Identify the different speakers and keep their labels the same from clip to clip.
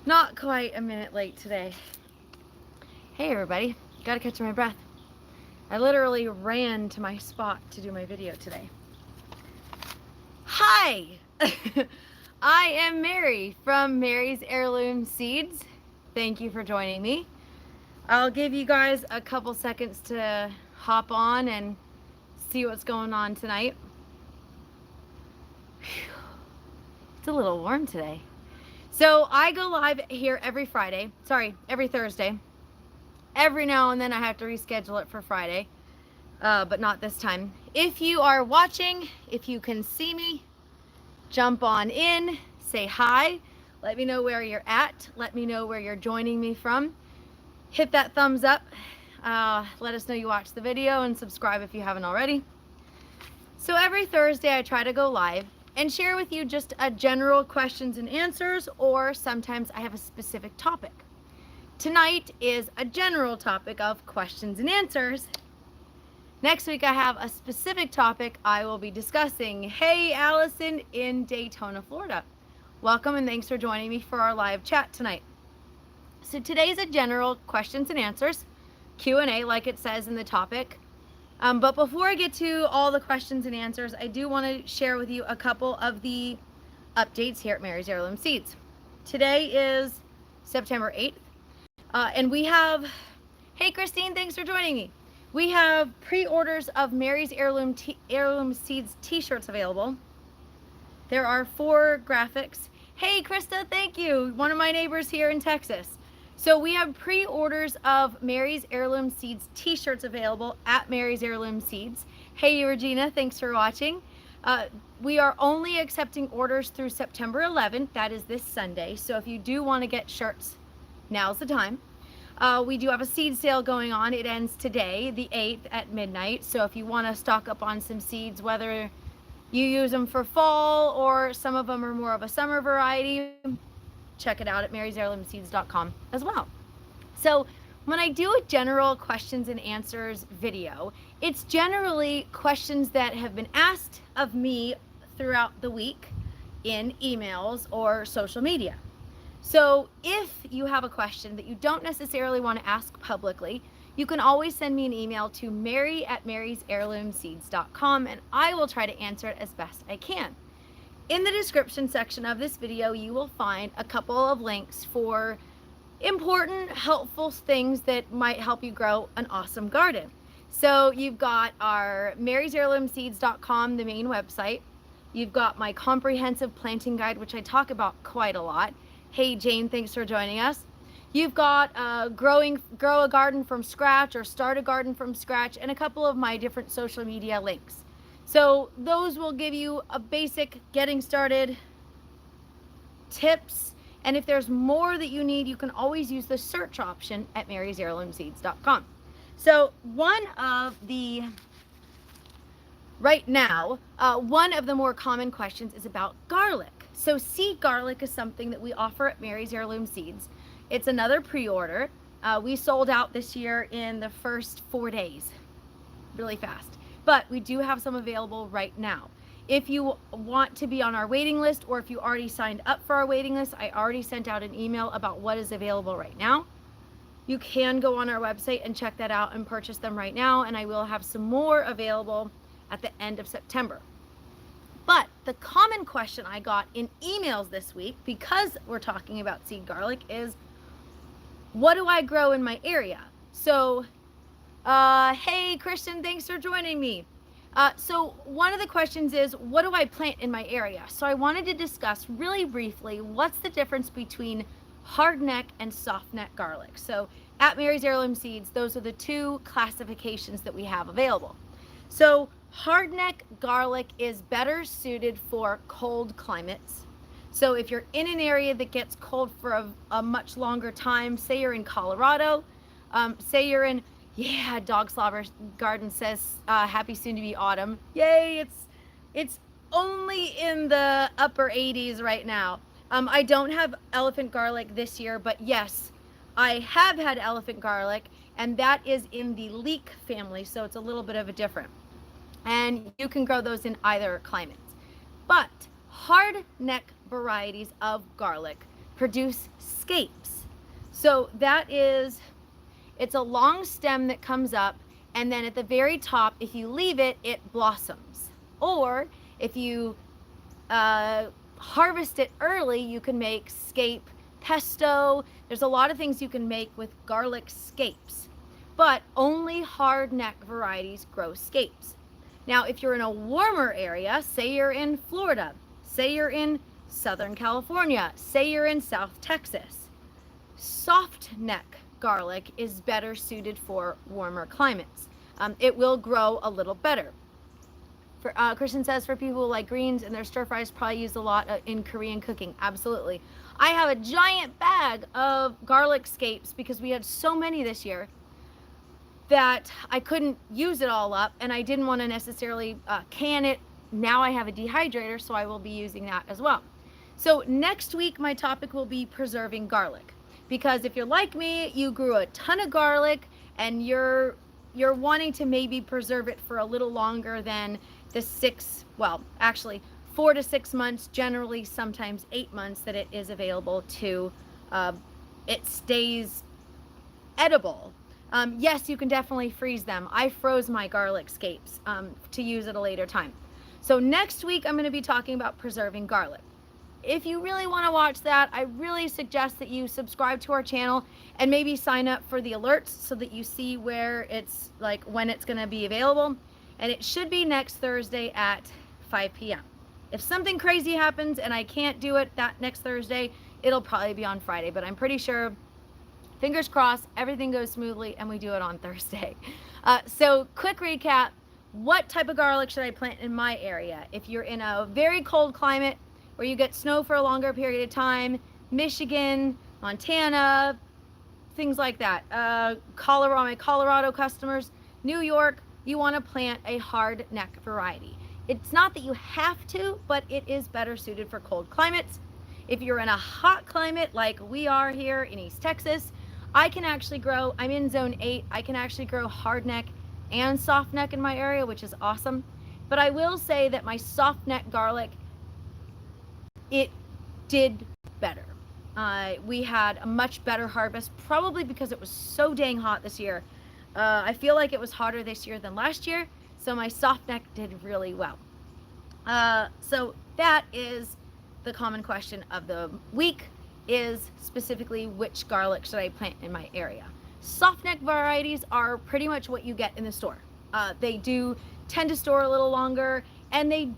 Speaker 1: Not quite a minute late today. Hey everybody, gotta catch my breath. I literally ran to my spot to do my video today. Hi! I am Mary from Mary's Heirloom Seeds. Thank you for joining me. I'll give you guys a couple seconds to hop on and see what's going on tonight. Whew. It's a little warm today. So I go live here every Thursday. Every now and then I have to reschedule it for Friday, but not this time. If you are watching, if you can see me, jump on in, say hi, let me know where you're at, let me know where you're joining me from. Hit that thumbs up, let us know you watched the video, and subscribe if you haven't already. So every Thursday I try to go live and share with you just a general questions and answers, or sometimes I have a specific topic. Tonight is a general topic of questions and answers. Next week I have a specific topic I will be discussing. Hey Allison in Daytona, Florida. Welcome and thanks for joining me for our live chat tonight. So today's a general questions and answers, Q&A like it says in the topic. But before I get to all the questions and answers, I do want to share with you a couple of the updates here at Mary's Heirloom Seeds. Today is September 8th. And we have, hey Christine, thanks for joining me. We have pre-orders of Mary's Heirloom Seeds t-shirts available. There are 4 graphics. Hey Krista, thank you. One of my neighbors here in Texas. So we have pre-orders of Mary's Heirloom Seeds t-shirts available at Mary's Heirloom Seeds. Hey Regina, thanks for watching. We are only accepting orders through September 11th. That is this Sunday. So if you do want to get shirts, now's the time. We do have a seed sale going on. It ends today, the 8th at midnight. So if you want to stock up on some seeds, whether you use them for fall or some of them are more of a summer variety, check it out at marysheirloomseeds.com as well. So when I do a general questions and answers video, it's generally questions that have been asked of me throughout the week in emails or social media. So if you have a question that you don't necessarily want to ask publicly, you can always send me an email to mary@marysheirloomseeds.com and I will try to answer it as best I can. In the description section of this video, you will find a couple of links for important, helpful things that might help you grow an awesome garden. So you've got our marysheirloomseeds.com, the main website. You've got my comprehensive planting guide, which I talk about quite a lot. Hey Jane, thanks for joining us. You've got grow a garden from scratch or start a garden from scratch, and a couple of my different social media links. So those will give you a basic getting started tips, and if there's more that you need, you can always use the search option at marysheirloomseeds.com. So one of the more common questions is about garlic. So seed garlic is something that we offer at Mary's Heirloom Seeds. It's another pre-order. We sold out this year in the first 4 days, really fast. But we do have some available right now. If you want to be on our waiting list, or if you already signed up for our waiting list, I already sent out an email about what is available right now. You can go on our website and check that out and purchase them right now, and I will have some more available at the end of September. But the common question I got in emails this week, because we're talking about seed garlic, is what do I grow in my area? So, hey Christian, thanks for joining me. So one of the questions is, what do I plant in my area? So I wanted to discuss really briefly what's the difference between hardneck and softneck garlic. So at Mary's Heirloom Seeds, those are the 2 classifications that we have available. So hardneck garlic is better suited for cold climates. So if you're in an area that gets cold for a much longer time, say you're in Colorado, say you're in, yeah, Dog Slobber Garden says happy soon to be autumn. Yay, it's only in the upper 80s right now. I don't have elephant garlic this year, but yes, I have had elephant garlic, and that is in the leek family, so it's a little bit of a different. And you can grow those in either climate. But hardneck varieties of garlic produce scapes. So it's a long stem that comes up, and then at the very top, if you leave it, it blossoms. Or if you harvest it early, you can make scape pesto. There's a lot of things you can make with garlic scapes, but only hardneck varieties grow scapes. Now, if you're in a warmer area, say you're in Florida, say you're in Southern California, say you're in South Texas, softneck garlic is better suited for warmer climates. It will grow a little better. Christian says for people who like greens and their stir fries probably use a lot in Korean cooking. Absolutely. I have a giant bag of garlic scapes because we had so many this year that I couldn't use it all up, and I didn't want to necessarily can it. Now I have a dehydrator, so I will be using that as well. So next week my topic will be preserving garlic, because if you're like me, you grew a ton of garlic and you're wanting to maybe preserve it for a little longer than the 4 to 6 months, generally sometimes 8 months that it is available to, it stays edible. Yes, you can definitely freeze them. I froze my garlic scapes to use at a later time. So next week I'm going to be talking about preserving garlic. If you really want to watch that, I really suggest that you subscribe to our channel and maybe sign up for the alerts so that you see where it's like when it's going to be available. And it should be next Thursday at 5 p.m. If something crazy happens and I can't do it that next Thursday, it'll probably be on Friday, but I'm pretty sure, fingers crossed, everything goes smoothly and we do it on Thursday. So quick recap, what type of garlic should I plant in my area? If you're in a very cold climate where you get snow for a longer period of time, Michigan, Montana, things like that, Colorado, my Colorado customers, New York, you want to plant a hardneck variety. It's not that you have to, but it is better suited for cold climates. If you're in a hot climate like we are here in East Texas, I can actually grow, I'm in zone 8, I can actually grow hardneck and softneck in my area, which is awesome. But I will say that my softneck garlic, it did better. We had a much better harvest, probably because it was so dang hot this year. I feel like it was hotter this year than last year, so my softneck did really well. So that is the common question of the week, is specifically which garlic should I plant in my area. Softneck varieties are pretty much what you get in the store. They do tend to store a little longer, and they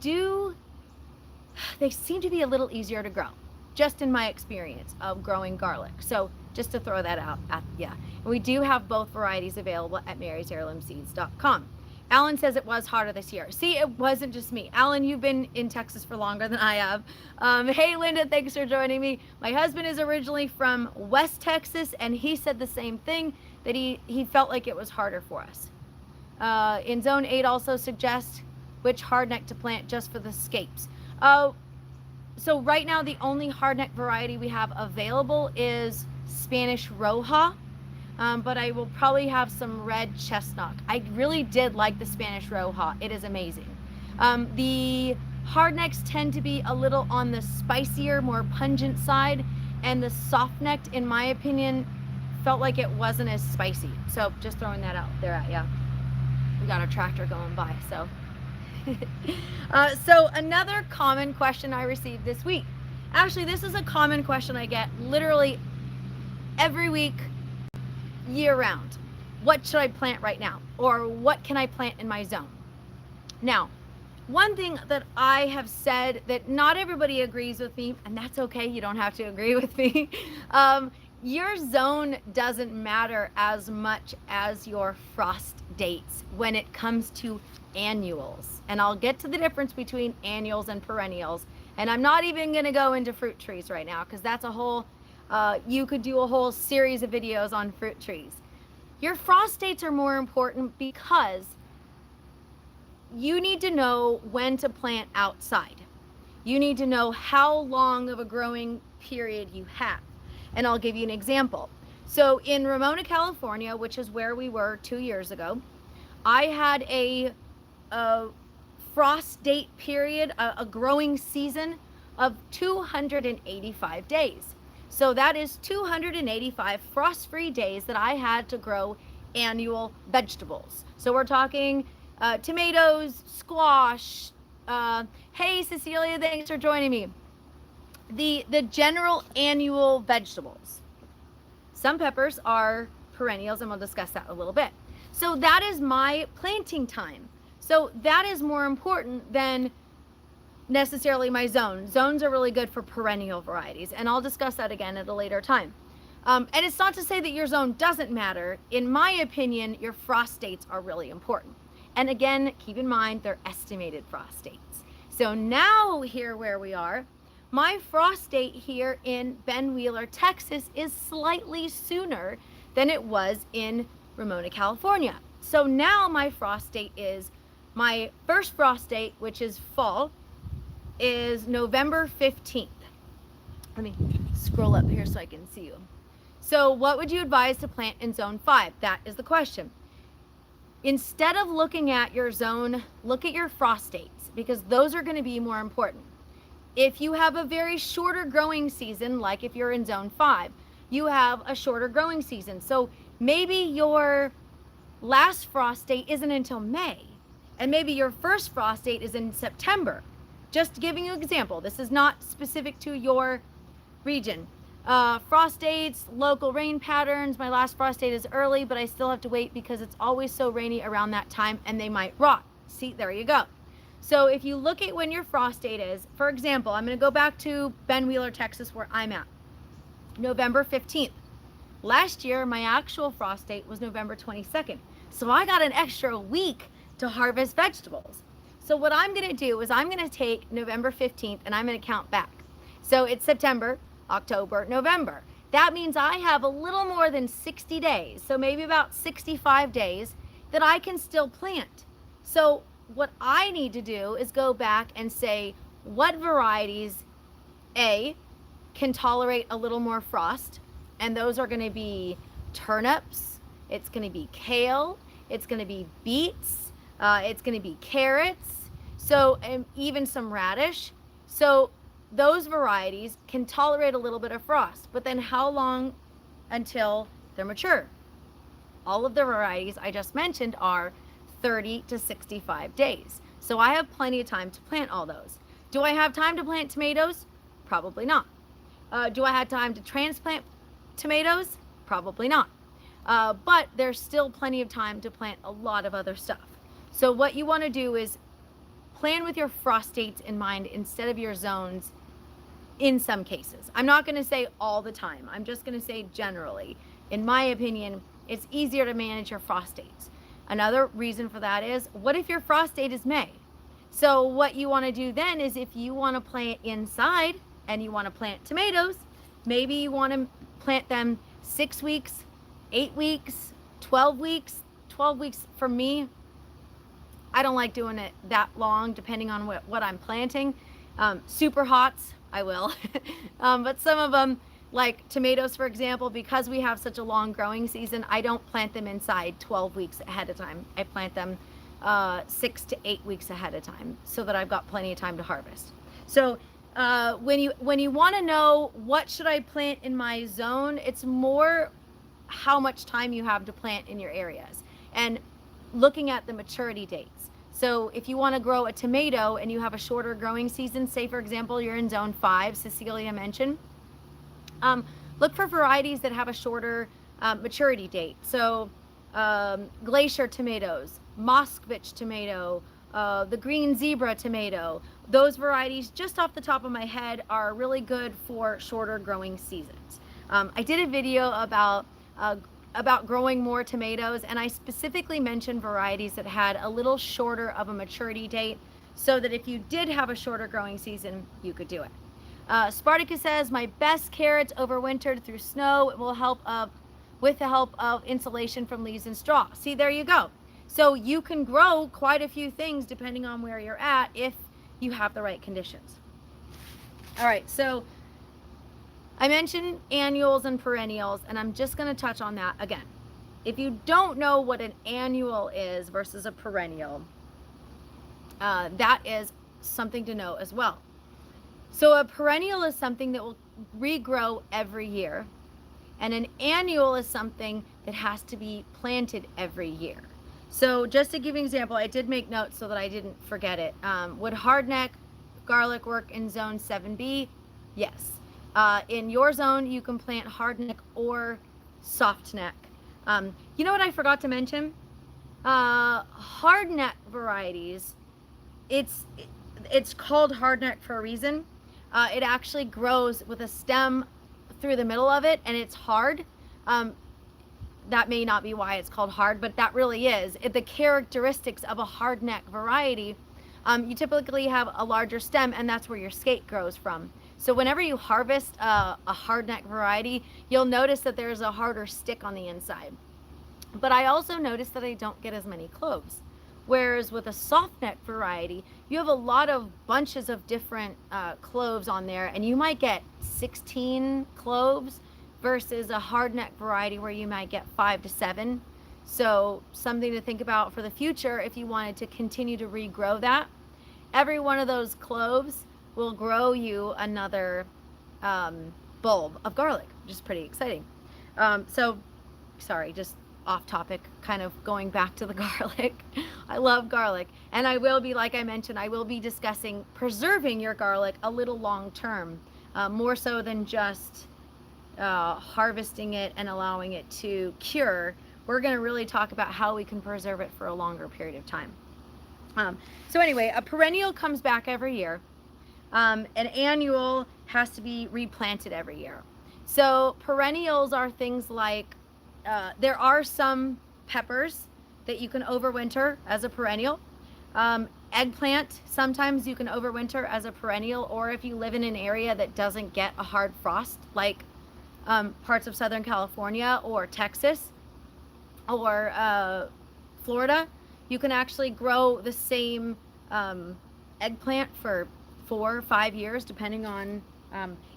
Speaker 1: seem to be a little easier to grow, just in my experience of growing garlic. So just to throw that out, yeah. And we do have both varieties available at marysheirloomseeds.com. Alan says it was hotter this year. See, it wasn't just me. Alan, you've been in Texas for longer than I have. Hey, Linda, thanks for joining me. My husband is originally from West Texas, and he said the same thing, that he felt like it was harder for us. In Zone 8 also suggests which hardneck to plant just for the scapes. So right now, the only hardneck variety we have available is Spanish Roja. But I will probably have some red chestnut. I really did like the Spanish Roja. It is amazing. The hardnecks tend to be a little on the spicier, more pungent side, and the softneck, in my opinion, felt like it wasn't as spicy. So just throwing that out there at ya. We got a tractor going by, so. So another common question I received this week. Actually, this is a common question I get literally every week, year round. What should I plant right now? Or what can I plant in my zone? Now, one thing that I have said that not everybody agrees with me, and that's okay, you don't have to agree with me. Your zone doesn't matter as much as your frost dates when it comes to annuals. And I'll get to the difference between annuals and perennials. And I'm not even going to go into fruit trees right now, because that's a whole, you could do a whole series of videos on fruit trees. Your frost dates are more important because you need to know when to plant outside. You need to know how long of a growing period you have. And I'll give you an example. So in Ramona, California, which is where we were 2 years ago, I had a frost date period, a growing season of 285 days. So that is 285 frost-free days that I had to grow annual vegetables. So we're talking tomatoes, squash. Hey, Cecilia, thanks for joining me. The general annual vegetables. Some peppers are perennials, and we'll discuss that a little bit. So that is my planting time. So that is more important than necessarily my zone. Zones are really good for perennial varieties, and I'll discuss that again at a later time. And it's not to say that your zone doesn't matter. In my opinion, your frost dates are really important. And again, keep in mind they're estimated frost dates. So now here where we are, my frost date here in Ben Wheeler, Texas is slightly sooner than it was in Ramona, California. So now my frost date is, my first frost date, which is fall, is November 15th. Let me scroll up here so I can see you. So what would you advise to plant in zone 5? That is the question. Instead of looking at your zone, look at your frost dates, because those are going to be more important. If you have a very shorter growing season, like if you're in zone 5, you have a shorter growing season. So maybe your last frost date isn't until May, and maybe your first frost date is in September. Just giving you an example. This is not specific to your region. Frost dates, local rain patterns. My last frost date is early, but I still have to wait because it's always so rainy around that time and they might rot. See, there you go. So if you look at when your frost date is, for example, I'm going to go back to Ben Wheeler, Texas, where I'm at. November 15th. Last year, my actual frost date was November 22nd. So I got an extra week to harvest vegetables. So what I'm going to do is I'm going to take November 15th and I'm going to count back. So it's September, October, November. That means I have a little more than 60 days, so maybe about 65 days that I can still plant. So what I need to do is go back and say what varieties, A, can tolerate a little more frost, and those are going to be turnips, it's going to be kale, it's going to be beets, it's going to be carrots, so and even some radish. So those varieties can tolerate a little bit of frost, but then how long until they're mature? All of the varieties I just mentioned are 30 to 65 days. So I have plenty of time to plant all those. Do I have time to plant tomatoes? Probably not. Do I have time to transplant tomatoes? Probably not. But there's still plenty of time to plant a lot of other stuff. So what you want to do is plan with your frost dates in mind instead of your zones in some cases. I'm not going to say all the time. I'm just going to say generally. In my opinion, it's easier to manage your frost dates. Another reason for that is, what if your frost date is May? So what you want to do then is, if you want to plant inside and you want to plant tomatoes, maybe you want to plant them 6 weeks, 8 weeks, 12 weeks. 12 weeks for me, I don't like doing it that long depending on what I'm planting. Super hots, I will. But some of them, like tomatoes, for example, because we have such a long growing season, I don't plant them inside 12 weeks ahead of time. I plant them 6 to 8 weeks ahead of time so that I've got plenty of time to harvest. So when you want to know what should I plant in my zone, it's more how much time you have to plant in your areas and looking at the maturity dates. So if you want to grow a tomato and you have a shorter growing season, say for example you're in zone 5, Cecilia mentioned, look for varieties that have a shorter maturity date. So glacier tomatoes, Moskvich tomato, the green zebra tomato, those varieties just off the top of my head are really good for shorter growing seasons. I did a video about growing more tomatoes, and I specifically mentioned varieties that had a little shorter of a maturity date so that if you did have a shorter growing season, you could do it. Spartacus says, my best carrots overwintered through snow. It will help with the help of insulation from leaves and straw. See, there you go. So you can grow quite a few things depending on where you're at if you have the right conditions. All right, so I mentioned annuals and perennials, and I'm just going to touch on that again. If you don't know what an annual is versus a perennial, that is something to know as well. So a perennial is something that will regrow every year. And an annual is something that has to be planted every year. So just to give you an example, I did make notes so that I didn't forget it. Would hardneck garlic work in zone 7B? Yes. In your zone, you can plant hardneck or softneck. You know what I forgot to mention? Hardneck varieties, it's it's called hardneck for a reason. It actually grows with a stem through the middle of it, and it's hard. That may not be why it's called hard, but that really is the characteristics of a hardneck variety. You typically have a larger stem, and that's where your scape grows from. So whenever you harvest a hardneck variety, you'll notice that there's a harder stick on the inside. But I also noticed that I don't get as many cloves. Whereas with a softneck variety, you have a lot of bunches of different cloves on there, and you might get 16 cloves versus a hardneck variety where you might get 5 to 7. So something to think about for the future if you wanted to continue to regrow that. Every one of those cloves will grow you another bulb of garlic, which is pretty exciting. So, sorry, just off topic, kind of going back to the garlic. I love garlic, and I will be, like I mentioned, I will be discussing preserving your garlic a little long term, more so than just harvesting it and allowing it to cure. We're going to really talk about how we can preserve it for a longer period of time. So anyway, a perennial comes back every year. An annual has to be replanted every year. So perennials are things like, there are some peppers that you can overwinter as a perennial. Eggplant, sometimes you can overwinter as a perennial, or if you live in an area that doesn't get a hard frost, like parts of Southern California or Texas or Florida, you can actually grow the same eggplant for 4 or 5 years, depending on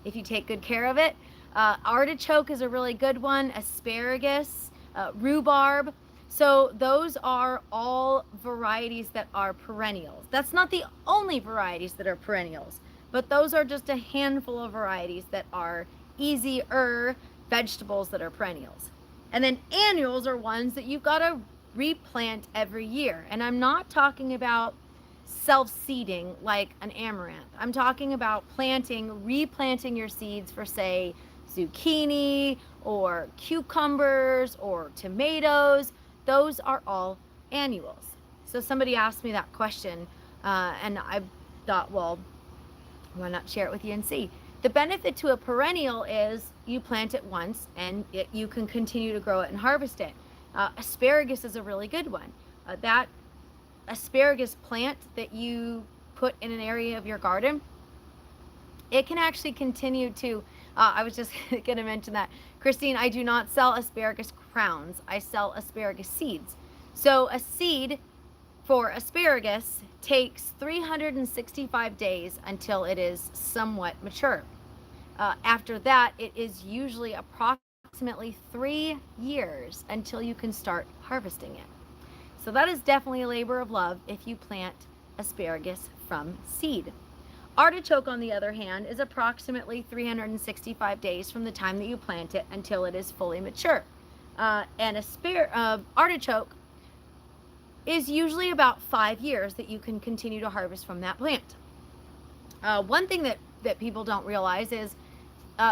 Speaker 1: if you take good care of it. Artichoke is a really good one, asparagus, rhubarb. So those are all varieties that are perennials. That's not the only varieties that are perennials, but those are just a handful of varieties that are easier vegetables that are perennials. And then annuals are ones that you've got to replant every year. And I'm not talking about self-seeding like an amaranth. I'm talking about replanting your seeds for, say, zucchini or cucumbers or tomatoes. Those are all annuals. So somebody asked me that question, and I thought, well, why not share it with you and see? The benefit to a perennial is you plant it once and you can continue to grow it and harvest it. Asparagus is a really good one. That asparagus plant that you put in an area of your garden, it can actually continue to, I was just going to mention that. Christine, I do not sell asparagus crowns. I sell asparagus seeds. So a seed for asparagus takes 365 days until it is somewhat mature. After that, it is usually approximately 3 years until you can start harvesting it. So that is definitely a labor of love if you plant asparagus from seed. Artichoke, on the other hand, is approximately 365 days from the time that you plant it until it is fully mature. And artichoke is usually about 5 years that you can continue to harvest from that plant. One thing that people don't realize is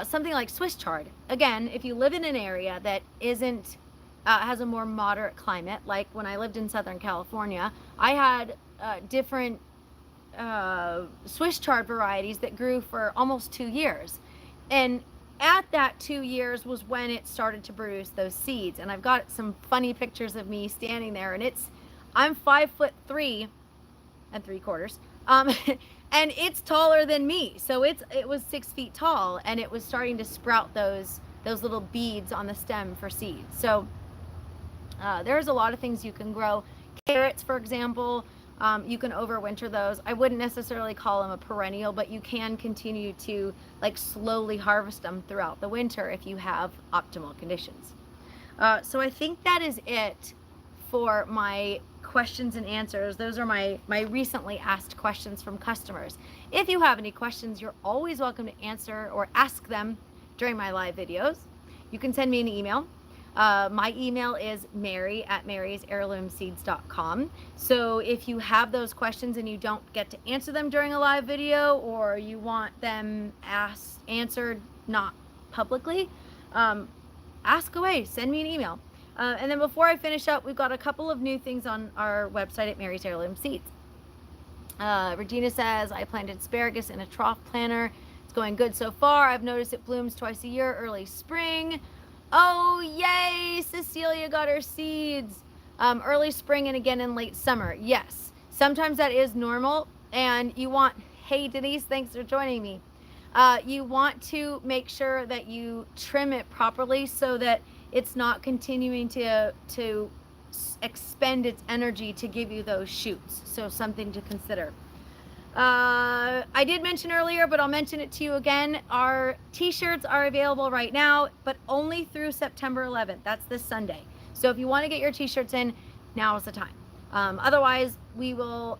Speaker 1: something like Swiss chard. Again, if you live in an area that isn't has a more moderate climate, like when I lived in Southern California, I had different Swiss chard varieties that grew for almost 2 years. And at that 2 years was when it started to produce those seeds. And I've got some funny pictures of me standing there, and I'm 5'3" and 3/4. And it's taller than me. So it was 6 feet tall, and it was starting to sprout those little beads on the stem for seeds. So there's a lot of things you can grow. Carrots, for example, you can overwinter those. I wouldn't necessarily call them a perennial, but you can continue to slowly harvest them throughout the winter if you have optimal conditions. So I think that is it for my questions and answers. Those are my recently asked questions from customers. If you have any questions, you're always welcome to answer or ask them during my live videos. You can send me an email. My email is mary@marysheirloomseeds.com. So if you have those questions and you don't get to answer them during a live video, or you want them answered not publicly, ask away, send me an email. And then before I finish up, we've got a couple of new things on our website at Mary's Heirloom Seeds. Regina says, I planted asparagus in a trough planter. It's going good so far. I've noticed it blooms twice a year, early spring. Oh, yay! Cecilia got her seeds. Early spring and again in late summer. Yes, sometimes that is normal. And you want, hey Denise, thanks for joining me. You want to make sure that you trim it properly so that it's not continuing to expend its energy to give you those shoots. So something to consider. I did mention earlier, but I'll mention it to you again. Our t-shirts are available right now, but only through September 11th. That's this Sunday. So if you want to get your t-shirts in, now is the time. Otherwise, they will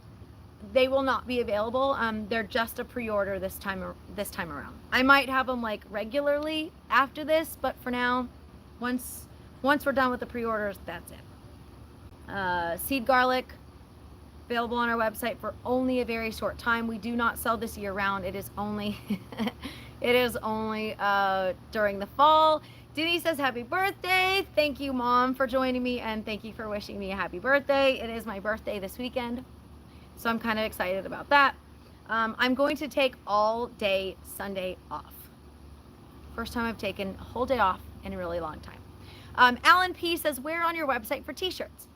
Speaker 1: not be available. They're just a pre-order this time around. I might have them like regularly after this, but for now, once we're done with the pre-orders, that's it. Seed garlic, available on our website for only a very short time. We do not sell this year round. It is only during the fall. Denise says happy birthday. Thank you, Mom, for joining me, and thank you for wishing me a happy birthday. It is my birthday this weekend, so I'm kind of excited about that. I'm going to take all day Sunday off. First time I've taken a whole day off in a really long time. Alan P says, where on your website for t-shirts?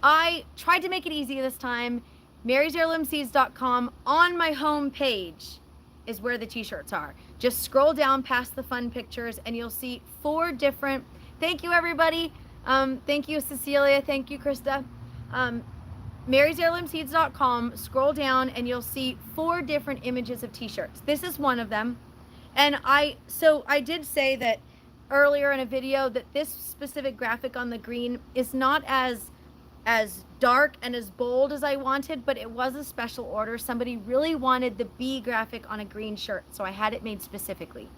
Speaker 1: I tried to make it easy this time. marysheirloomseeds.com. On my home page is where the t-shirts are. Just scroll down past the fun pictures and you'll see 4 different. Thank you, everybody. Thank you, Cecilia. Thank you, Krista. marysheirloomseeds.com. Scroll down and you'll see 4 different images of t-shirts. This is one of them. And I did say that earlier in a video that this specific graphic on the green is not as dark and as bold as I wanted, but it was a special order. Somebody really wanted the bee graphic on a green shirt, so I had it made specifically.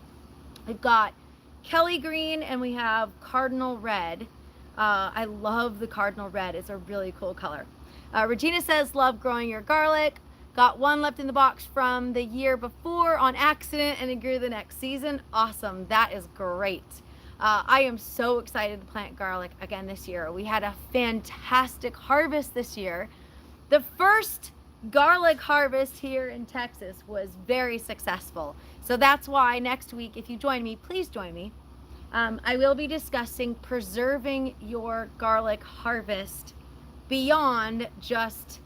Speaker 1: We've got Kelly green and we have cardinal red. I love the cardinal red. It's a really cool color. Regina says, love growing your garlic. Got one left in the box from the year before on accident and it grew the next season. Awesome. That is great. I am so excited to plant garlic again this year. We had a fantastic harvest this year. The first garlic harvest here in Texas was very successful. So that's why next week, if you join me, please join me. I will be discussing preserving your garlic harvest beyond just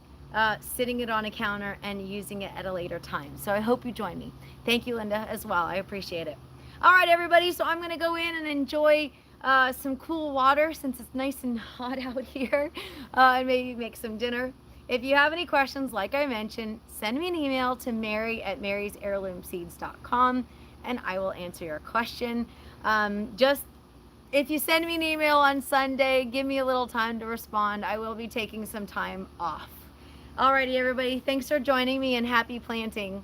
Speaker 1: sitting it on a counter and using it at a later time. So I hope you join me. Thank you, Linda, as well. I appreciate it. All right, everybody, so I'm going to go in and enjoy some cool water since it's nice and hot out here, and maybe make some dinner. If you have any questions, like I mentioned, send me an email to mary@marysheirloomseeds.com, and I will answer your question. Just if you send me an email on Sunday, give me a little time to respond. I will be taking some time off. Alrighty, everybody, thanks for joining me, and happy planting.